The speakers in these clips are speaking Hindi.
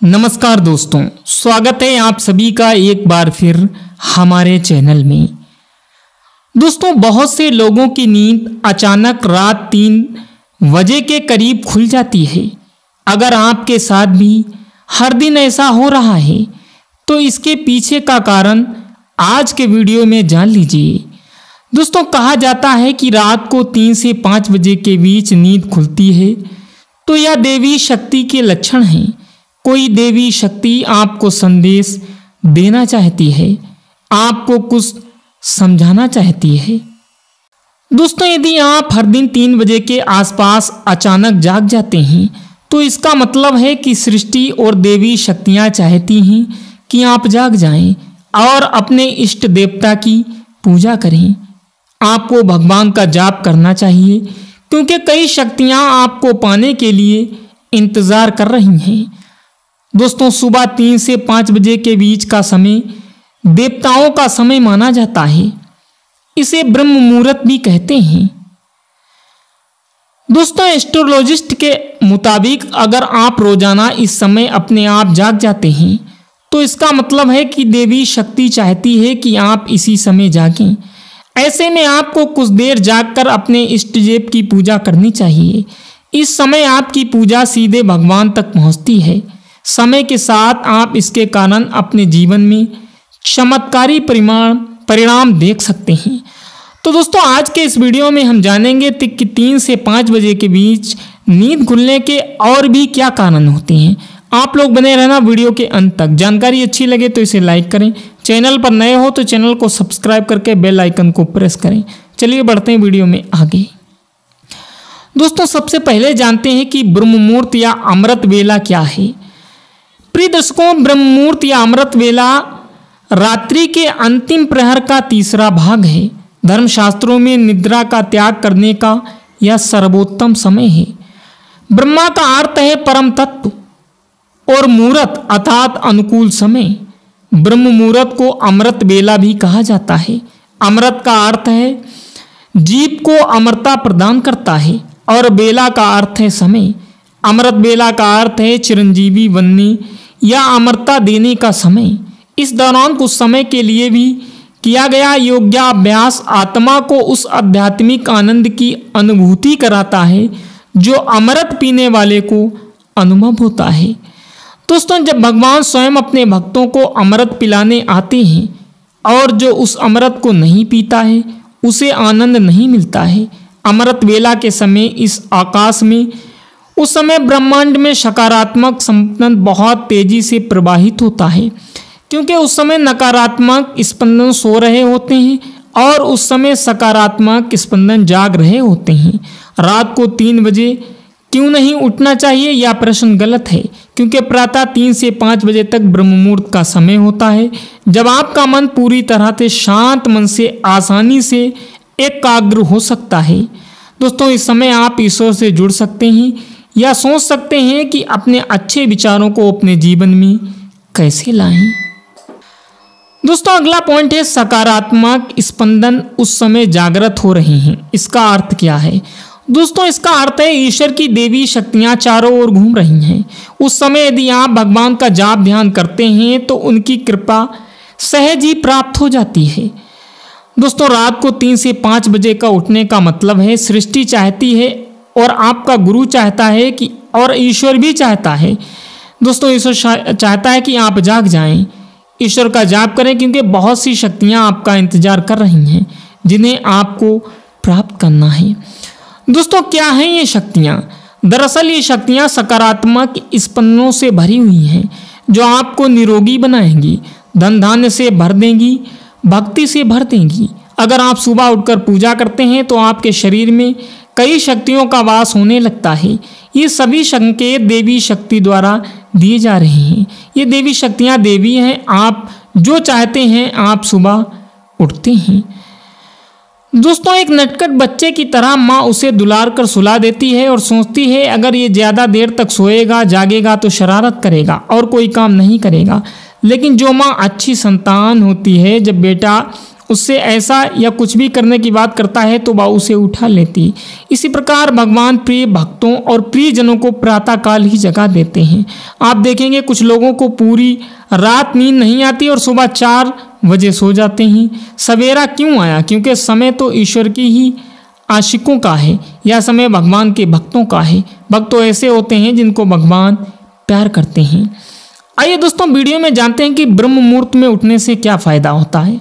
नमस्कार दोस्तों, स्वागत है आप सभी का एक बार फिर हमारे चैनल में। दोस्तों, बहुत से लोगों की नींद अचानक रात 3 बजे के करीब खुल जाती है। अगर आपके साथ भी हर दिन ऐसा हो रहा है तो इसके पीछे का कारण आज के वीडियो में जान लीजिए। दोस्तों, कहा जाता है कि रात को 3 से 5 बजे के बीच नींद खुलती है तो यह देवी शक्ति के लक्षण हैं। कोई देवी शक्ति आपको संदेश देना चाहती है, आपको कुछ समझाना चाहती है। दोस्तों, यदि आप हर दिन 3 बजे के आसपास अचानक जाग जाते हैं तो इसका मतलब है कि सृष्टि और देवी शक्तियां चाहती हैं कि आप जाग जाएं और अपने इष्ट देवता की पूजा करें। आपको भगवान का जाप करना चाहिए क्योंकि कई शक्तियां आपको पाने के लिए इंतजार कर रही हैं। दोस्तों, सुबह 3 से 5 बजे के बीच का समय देवताओं का समय माना जाता है। इसे ब्रह्म मुहूर्त भी कहते हैं। दोस्तों, एस्ट्रोलॉजिस्ट के मुताबिक अगर आप रोजाना इस समय अपने आप जाग जाते हैं तो इसका मतलब है कि देवी शक्ति चाहती है कि आप इसी समय जागें। ऐसे में आपको कुछ देर जागकर अपने इष्ट देव की पूजा करनी चाहिए। इस समय आपकी पूजा सीधे भगवान तक पहुंचती है। समय के साथ आप इसके कारण अपने जीवन में चमत्कारी परिणाम देख सकते हैं। तो दोस्तों, आज के इस वीडियो में हम जानेंगे कि 3 से 5 बजे के बीच नींद खुलने के और भी क्या कारण होते हैं। आप लोग बने रहना वीडियो के अंत तक। जानकारी अच्छी लगे तो इसे लाइक करें, चैनल पर नए हो तो चैनल को सब्सक्राइब करके बेल आइकन को प्रेस करें। चलिए बढ़ते हैं वीडियो में आगे। दोस्तों, सबसे पहले जानते हैं कि ब्रह्म मुहूर्त या अमृत वेला क्या है। प्रिय दर्शकों, ब्रह्म मुहूर्त या अमृत वेला रात्रि के अंतिम प्रहर का तीसरा भाग है। धर्मशास्त्रों में निद्रा का त्याग करने का यह सर्वोत्तम समय है। ब्रह्मा का अर्थ है परम तत्व और मुहूर्त अर्थात अनुकूल समय। ब्रह्म मुहूर्त को अमृत वेला भी कहा जाता है। अमृत का अर्थ है जीव को अमरता प्रदान करता है और बेला का अर्थ है समय। अमृत बेला का अर्थ है चिरंजीवी बनने या अमरता देने का समय। इस दौरान कुछ समय के लिए भी किया गया योगाभ्यास आत्मा को उस आध्यात्मिक आनंद की अनुभूति कराता है जो अमृत पीने वाले को अनुभव होता है। दोस्तों, जब भगवान स्वयं अपने भक्तों को अमृत पिलाने आते हैं और जो उस अमृत को नहीं पीता है उसे आनंद नहीं मिलता है। अमृत वेला के समय इस आकाश में उस समय ब्रह्मांड में सकारात्मक स्पंदन बहुत तेजी से प्रवाहित होता है क्योंकि उस समय नकारात्मक स्पंदन सो रहे होते हैं और उस समय सकारात्मक स्पंदन जाग रहे होते हैं। रात को 3 बजे क्यों नहीं उठना चाहिए, यह प्रश्न गलत है क्योंकि प्रातः 3 से 5 बजे तक ब्रह्म मुहूर्त का समय होता है जब आपका मन पूरी तरह से शांत मन से आसानी से एकाग्र हो सकता है। दोस्तों, इस समय आप ईश्वर से जुड़ सकते हैं या सोच सकते हैं कि अपने अच्छे विचारों को अपने जीवन में कैसे लाएं। दोस्तों, अगला पॉइंट है सकारात्मक स्पंदन उस समय जागृत हो रहे हैं। इसका अर्थ क्या है? दोस्तों, इसका अर्थ है ईश्वर की देवी शक्तियां चारों ओर घूम रही हैं। उस समय यदि आप भगवान का जाप ध्यान करते हैं तो उनकी कृपा सहज ही प्राप्त हो जाती है। दोस्तों, रात को 3 से 5 बजे का उठने का मतलब है सृष्टि चाहती है और आपका गुरु चाहता है कि और ईश्वर भी चाहता है। दोस्तों, ईश्वर चाहता है कि आप जाग जाएं, ईश्वर का जाप करें क्योंकि बहुत सी शक्तियां आपका इंतजार कर रही हैं जिन्हें आपको प्राप्त करना है। दोस्तों, क्या हैं ये शक्तियां? दरअसल ये शक्तियां सकारात्मक स्पंदनों से भरी हुई हैं जो आपको निरोगी बनाएंगी, धन धान्य से भर देंगी, भक्ति से भर देंगी। अगर आप सुबह उठकर पूजा करते हैं तो आपके शरीर में कई शक्तियों का वास होने लगता है। ये सभी संकेत देवी शक्ति द्वारा दिए जा रहे हैं। ये देवी शक्तियाँ देवी हैं। आप जो चाहते हैं आप सुबह उठते हैं। दोस्तों, एक नटखट बच्चे की तरह माँ उसे दुलार कर सुला देती है और सोचती है अगर ये ज़्यादा देर तक सोएगा जागेगा तो शरारत करेगा और कोई काम नहीं करेगा। लेकिन जो माँ अच्छी संतान होती है, जब बेटा उससे ऐसा या कुछ भी करने की बात करता है तो वह उसे उठा लेती। इसी प्रकार भगवान प्रिय भक्तों और प्रियजनों को प्रातःकाल ही जगा देते हैं। आप देखेंगे कुछ लोगों को पूरी रात नींद नहीं आती और सुबह 4 बजे सो जाते हैं। सवेरा क्यों आया? क्योंकि समय तो ईश्वर की ही आशिकों का है, यह समय भगवान के भक्तों का है। भक्त तो ऐसे होते हैं जिनको भगवान प्यार करते हैं। आइए दोस्तों वीडियो में जानते हैं कि ब्रह्म मुहूर्त में उठने से क्या फायदा होता है।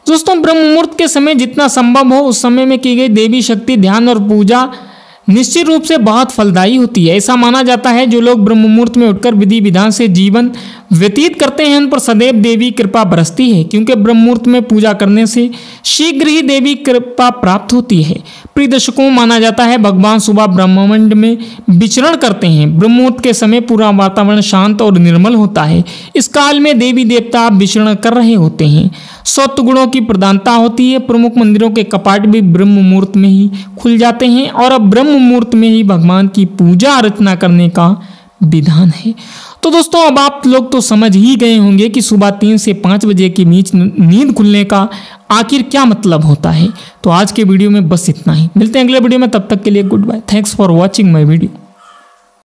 दोस्तों ब्रह्म मुहूर्त के समय जितना संभव हो उस समय में की गई देवी शक्ति ध्यान और पूजा निश्चित रूप से बहुत फलदायी होती है। ऐसा माना जाता है जो लोग ब्रह्म मुहूर्त में उठकर विधि विधान से जीवन व्यतीत करते हैं उन पर सदैव देवी कृपा बरसती है, क्योंकि ब्रह्म मुहूर्त में पूजा करने से शीघ्र ही देवी कृपा प्राप्त होती है। प्रिय दर्शकों, माना जाता है भगवान सुबह ब्रह्मांड में विचरण करते हैं। ब्रह्म मुहूर्त के समय पूरा वातावरण शांत और निर्मल होता है। इस काल में देवी देवता विचरण कर रहे होते हैं। सत्व गुणों की प्रधानता होती है। प्रमुख मंदिरों के कपाट भी ब्रह्म मुहूर्त में ही खुल जाते हैं और अब ब्रह्म मुहूर्त में ही भगवान की पूजा अर्चना करने का विधान है। तो दोस्तों अब आप लोग तो समझ ही गए होंगे कि सुबह 3 से 5 बजे के बीच नींद खुलने का आखिर क्या मतलब होता है। तो आज के वीडियो में बस इतना ही। मिलते हैं अगले वीडियो में, तब तक के लिए good bye. Thanks for watching my video.